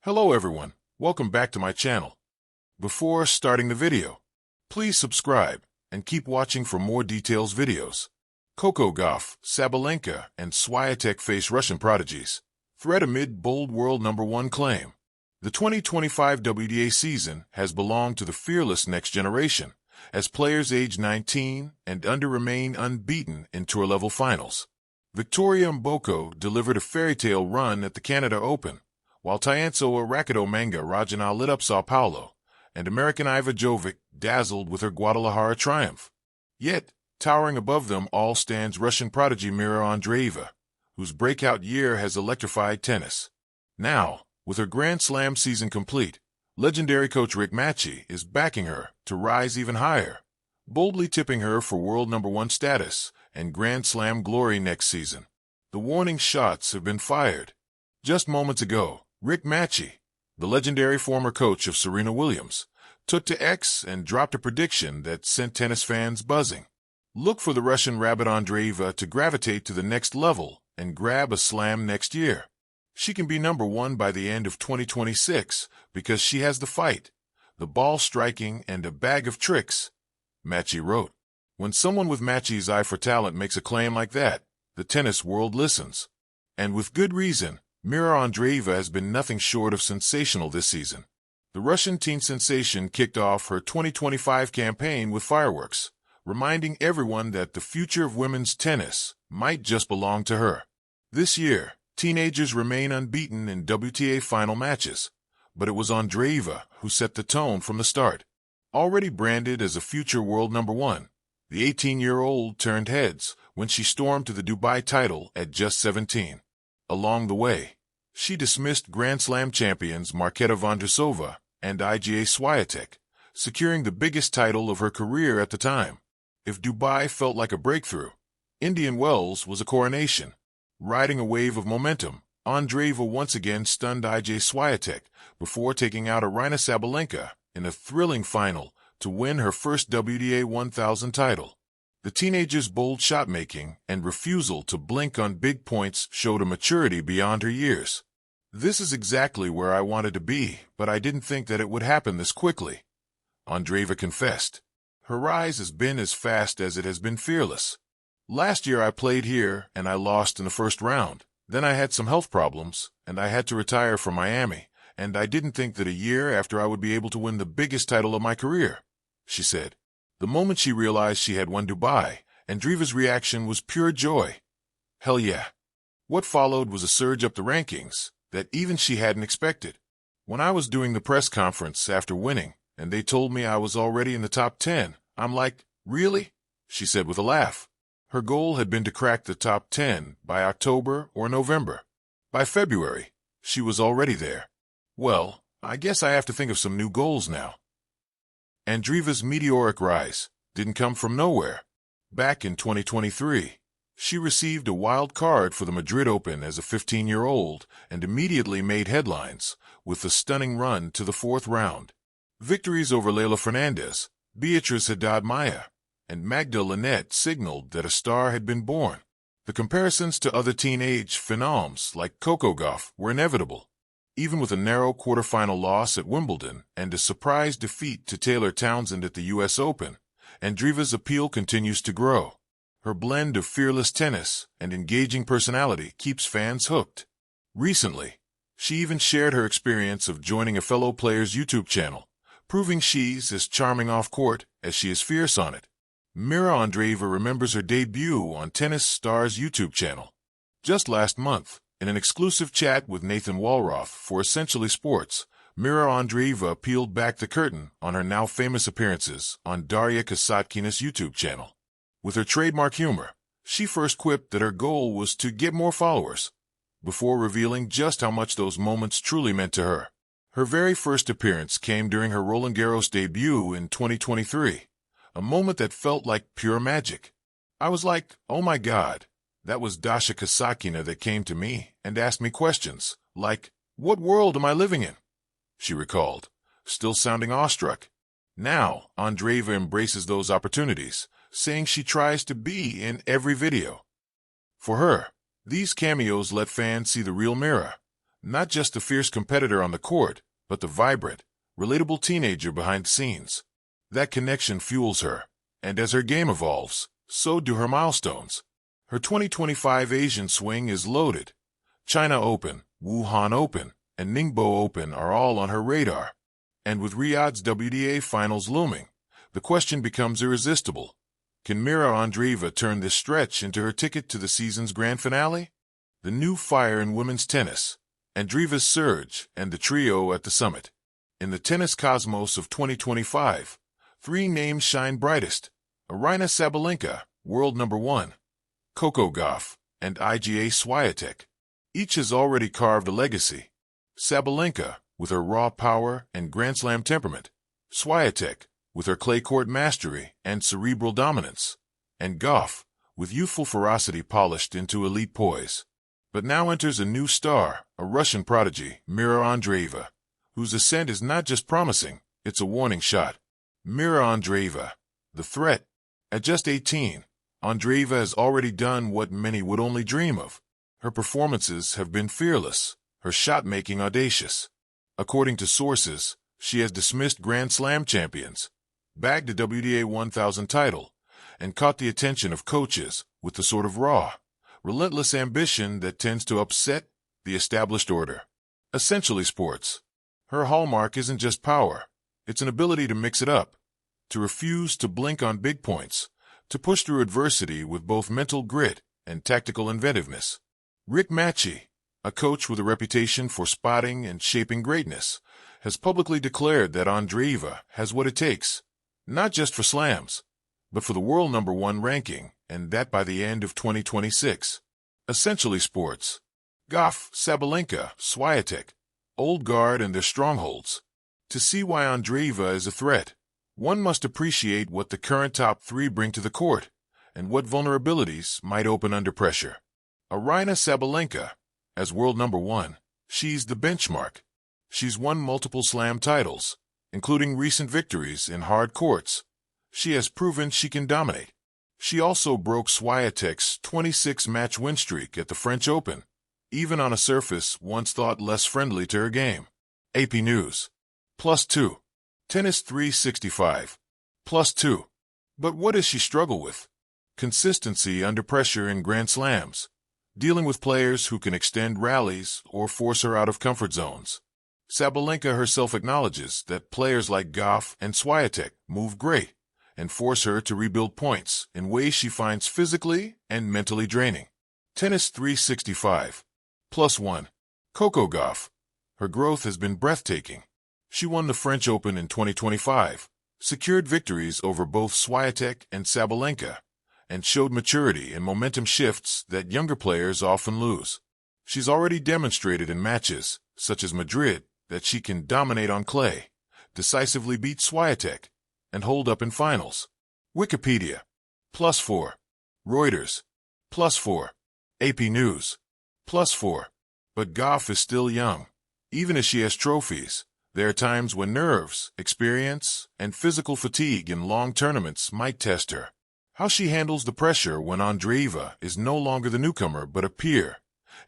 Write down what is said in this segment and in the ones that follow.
Hello everyone, welcome back to my channel. Before starting the video, please subscribe and keep watching for more details videos. Coco Gauff, Sabalenka, and Swiatek face Russian prodigies. Threat amid bold world #1 claim. The 2025 WTA season has belonged to the fearless next generation, as players aged 19 and under remain unbeaten in tour-level finals. Victoria Mboko delivered a fairy-tale run at the Canada Open, while Tianso Rakido Manga Rajana lit up Sao Paulo, and American Iva Jovic dazzled with her Guadalajara triumph. Yet, towering above them all stands Russian prodigy Mira Andreeva, whose breakout year has electrified tennis. Now, with her Grand Slam season complete, legendary coach Rick Matchy is backing her to rise even higher, boldly tipping her for world #1 status and Grand Slam glory next season. The warning shots have been fired. Just moments ago, Rick Matchy, the legendary former coach of Serena Williams, took to X and dropped a prediction that sent tennis fans buzzing. Look for the Russian rabbit Andreeva to gravitate to the next level and grab a slam next year. She can be #1 by the end of 2026 because she has the fight, the ball striking, and a bag of tricks, Matchy wrote. When someone with Matchy's eye for talent makes a claim like that, the tennis world listens. And with good reason. Mira Andreeva has been nothing short of sensational this season. The Russian teen sensation kicked off her 2025 campaign with fireworks, reminding everyone that the future of women's tennis might just belong to her. This year, teenagers remain unbeaten in WTA final matches, but it was Andreeva who set the tone from the start. Already branded as a future world #1, the 18-year-old turned heads when she stormed to the Dubai title at just 17. Along the way, she dismissed Grand Slam champions Marketa Vondrousova and Iga Swiatek, securing the biggest title of her career at the time. If Dubai felt like a breakthrough, Indian Wells was a coronation. Riding a wave of momentum, Andreeva once again stunned Iga Swiatek before taking out Aryna Sabalenka in a thrilling final to win her first WTA 1000 title. The teenager's bold shot-making and refusal to blink on big points showed a maturity beyond her years. "This is exactly where I wanted to be, but I didn't think that it would happen this quickly," Andreeva confessed. Her rise has been as fast as it has been fearless. "Last year I played here and I lost in the first round. Then I had some health problems and I had to retire from Miami, and I didn't think that a year after I would be able to win the biggest title of my career," she said. The moment she realized she had won Dubai, Andreeva's reaction was pure joy. Hell yeah. What followed was a surge up the rankings that even she hadn't expected. "When I was doing the press conference after winning, and they told me I was already in the top 10, I'm like, really?" she said with a laugh. Her goal had been to crack the top 10 by October or November. By February, she was already there. "Well, I guess I have to think of some new goals now." Andreeva's meteoric rise didn't come from nowhere. Back in 2023, she received a wild card for the Madrid Open as a 15-year-old and immediately made headlines with a stunning run to the fourth round. Victories over Leylah Fernandez, Beatriz Haddad Maia, and Magda Linette signaled that a star had been born. The comparisons to other teenage phenoms like Coco Gauff were inevitable. Even with a narrow quarterfinal loss at Wimbledon and a surprise defeat to Taylor Townsend at the U.S. Open, Andreeva's appeal continues to grow. Her blend of fearless tennis and engaging personality keeps fans hooked. Recently, she even shared her experience of joining a fellow player's YouTube channel, proving she's as charming off-court as she is fierce on it. Mira Andreeva remembers her debut on Tennis Star's YouTube channel. Just last month, in an exclusive chat with Nathan Walroth for Essentially Sports, Mira Andreeva peeled back the curtain on her now famous appearances on Daria Kasatkina's YouTube channel. With her trademark humor, she first quipped that her goal was to get more followers, before revealing just how much those moments truly meant to her. Her very first appearance came during her Roland Garros debut in 2023, a moment that felt like pure magic. "I was like, oh my God. That was Dasha Kasatkina that came to me and asked me questions, like, what world am I living in?" she recalled, still sounding awestruck. Now, Andreeva embraces those opportunities, saying she tries to be in every video. For her, these cameos let fans see the real Mira, Not just the fierce competitor on the court, but the vibrant, relatable teenager behind the scenes. That connection fuels her, and as her game evolves, so do her milestones. Her 2025 Asian swing is loaded. China Open, Wuhan Open, and Ningbo Open are all on her radar. And with Riyadh's WTA finals looming, the question becomes irresistible. Can Mira Andreeva turn this stretch into her ticket to the season's grand finale? The new fire in women's tennis, Andreeva's surge, and the trio at the summit. In the tennis cosmos of 2025, 3 names shine brightest: Aryna Sabalenka, world number 1, Coco Gauff, and Iga Swiatek. Each has already carved a legacy. Sabalenka, with her raw power and Grand Slam temperament; Swiatek, with her clay court mastery and cerebral dominance; and Gauff, with youthful ferocity polished into elite poise. But now enters a new star, a Russian prodigy, Mira Andreeva, whose ascent is not just promising, it's a warning shot. Mira Andreeva, the threat. At just 18, Andreeva has already done what many would only dream of. Her performances have been fearless, her shot-making audacious. According to sources, she has dismissed Grand Slam champions, bagged a WTA 1000 title, and caught the attention of coaches with the sort of raw, relentless ambition that tends to upset the established order. Essentially sports. Her hallmark isn't just power, it's an ability to mix it up, to refuse to blink on big points, to push through adversity with both mental grit and tactical inventiveness. Rick Matchy, a coach with a reputation for spotting and shaping greatness, has publicly declared that Andreeva has what it takes, not just for slams, but for the world number 1 ranking, and that by the end of 2026. Essentially sports. Gauff, Sabalenka, Swiatek, old guard and their strongholds. To see why Andreeva is a threat, one must appreciate what the current top 3 bring to the court, and what vulnerabilities might open under pressure. Aryna Sabalenka, as world number 1, she's the benchmark. She's won multiple slam titles, including recent victories in hard courts. She has proven she can dominate. She also broke Swiatek's 26-match win streak at the French Open, even on a surface once thought less friendly to her game. AP News. +2. Tennis 365. +2. But what does she struggle with? Consistency under pressure in Grand Slams, dealing with players who can extend rallies or force her out of comfort zones. Sabalenka herself acknowledges that players like Gauff and Swiatek move great and force her to rebuild points in ways she finds physically and mentally draining. Tennis 365. +1. Coco Gauff. Her growth has been breathtaking. She won the French Open in 2025, secured victories over both Swiatek and Sabalenka, and showed maturity and momentum shifts that younger players often lose. She's already demonstrated in matches, such as Madrid, that she can dominate on clay, decisively beat Swiatek, and hold up in finals. Wikipedia. +4. Reuters. +4. AP News. +4. But Gauff is still young. Even as she has trophies, there are times when nerves, experience, and physical fatigue in long tournaments might test her. How she handles the pressure when Andreeva is no longer the newcomer but a peer,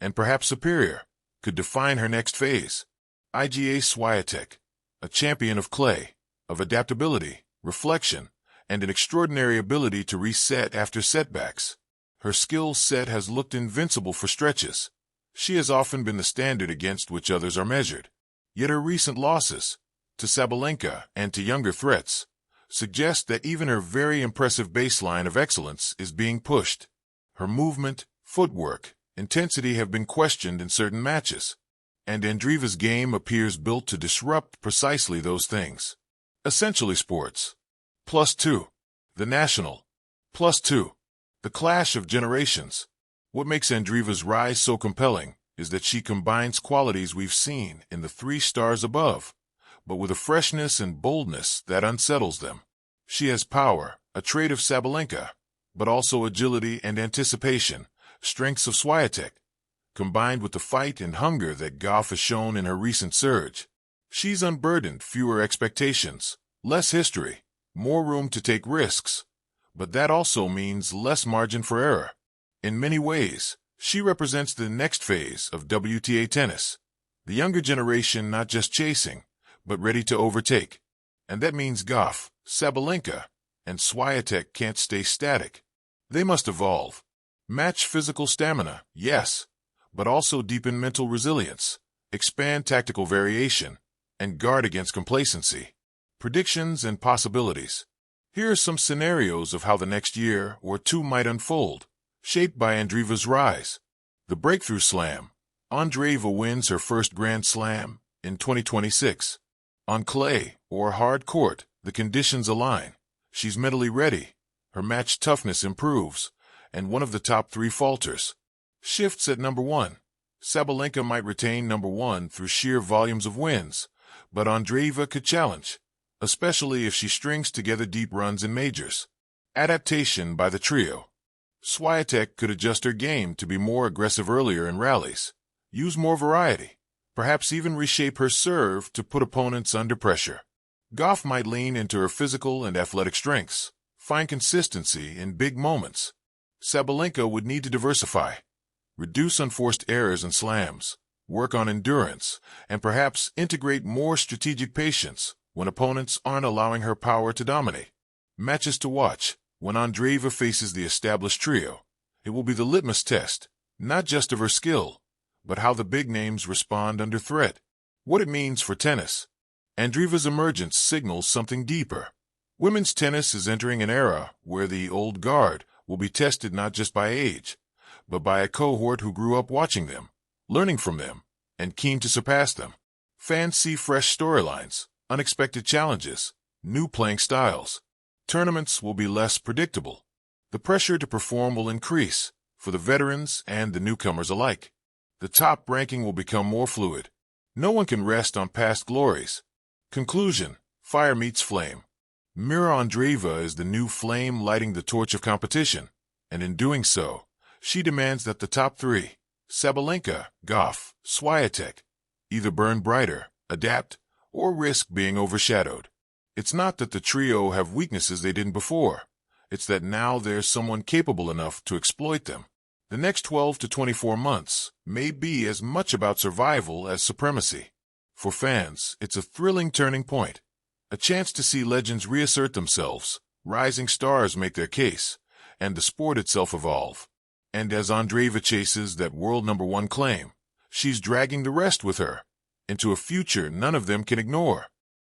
and perhaps superior, could define her next phase. Iga Swiatek, a champion of clay, of adaptability, reflection, and an extraordinary ability to reset after setbacks. Her skill set has looked invincible for stretches. She has often been the standard against which others are measured. Yet her recent losses, to Sabalenka and to younger threats, suggest that even her very impressive baseline of excellence is being pushed. Her movement, footwork, intensity have been questioned in certain matches, and Andreeva's game appears built to disrupt precisely those things. Essentially sports. +2. The National. +2. The clash of generations. What makes Andreeva's rise so compelling is that she combines qualities we've seen in the 3 stars above, but with a freshness and boldness that unsettles them. She has power, a trait of Sabalenka, but also agility and anticipation, strengths of Swiatek, combined with the fight and hunger that Gauff has shown in her recent surge. She's unburdened, fewer expectations, less history, more room to take risks, but that also means less margin for error. In many ways, she represents the next phase of WTA tennis, The younger generation not just chasing, but ready to overtake. And that means Gauff, Sabalenka, and Swiatek can't stay static. They must evolve. Match physical stamina, yes, but also deepen mental resilience, expand tactical variation, and guard against complacency. Predictions and possibilities. Here are some scenarios of how the next year or two might unfold, shaped by Andreeva's rise. The Breakthrough Slam. Andreeva wins her first Grand Slam in 2026. On clay or hard court, the conditions align. She's mentally ready. Her match toughness improves, and one of the top three falters. Shifts at number one. Sabalenka might retain number one through sheer volumes of wins, but Andreeva could challenge, especially if she strings together deep runs in majors. Adaptation by the trio. Swiatek could adjust her game to be more aggressive earlier in rallies, use more variety, perhaps even reshape her serve to put opponents under pressure. Gauff might lean into her physical and athletic strengths, find consistency in big moments. Sabalenka would need to diversify, reduce unforced errors and slams, work on endurance, and perhaps integrate more strategic patience when opponents aren't allowing her power to dominate. Matches to watch. When Andreeva faces the established trio, it will be the litmus test, not just of her skill, but how the big names respond under threat. What it means for tennis. Andreeva's emergence signals something deeper. Women's tennis is entering an era where the old guard will be tested not just by age, but by a cohort who grew up watching them, learning from them, and keen to surpass them. Fans see fresh storylines, unexpected challenges, new playing styles. Tournaments will be less predictable. The pressure to perform will increase for the veterans and the newcomers alike. The top ranking will become more fluid. No one can rest on past glories. Conclusion. Fire meets flame. Mira Andreeva is the new flame lighting the torch of competition, and in doing so, she demands that the top three, Sabalenka, Gauff, Swiatek, either burn brighter, adapt, or risk being overshadowed. It's not that the trio have weaknesses they didn't before. It's that now there's someone capable enough to exploit them. The next 12 to 24 months may be as much about survival as supremacy. For fans, it's a thrilling turning point. A chance to see legends reassert themselves, rising stars make their case, and the sport itself evolve. And as Andreeva chases that world number one claim, she's dragging the rest with her into a future none of them can ignore.